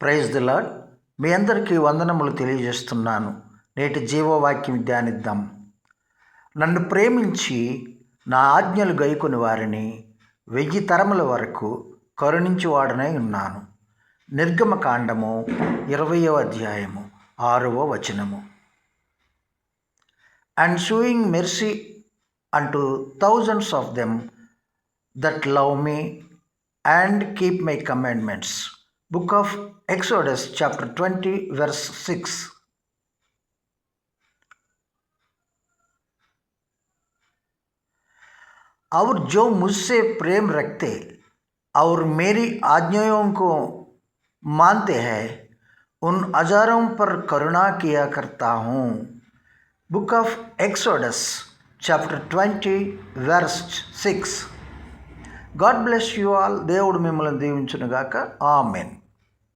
Praise the lord. మీ అందరికీ వందనములు తెలియజేస్తున్నాను. నేటి జీవవాక్యం ధ్యానిద్దాం. నన్ను ప్రేమించి నా ఆజ్ఞలు గైకొని వారిని 1000 తరముల వరకు కరుణించువాడనై ఉన్నాను. నిర్గమకాండము 20వ అధ్యాయము 6వ వచనము. And sowing mercy unto thousands of them that love me and keep my commandments. Book of Exodus chapter 20 verse 6. और जो मुझसे प्रेम रखते और मेरी आज्ञाओं को मानते हैं उन हजारों पर करुणा किया करता हूँ. Book of Exodus chapter 20 verse 6. God bless you all. దేవుడు మిమ్మల్ని దీవించునుగాక. ఆమెన్.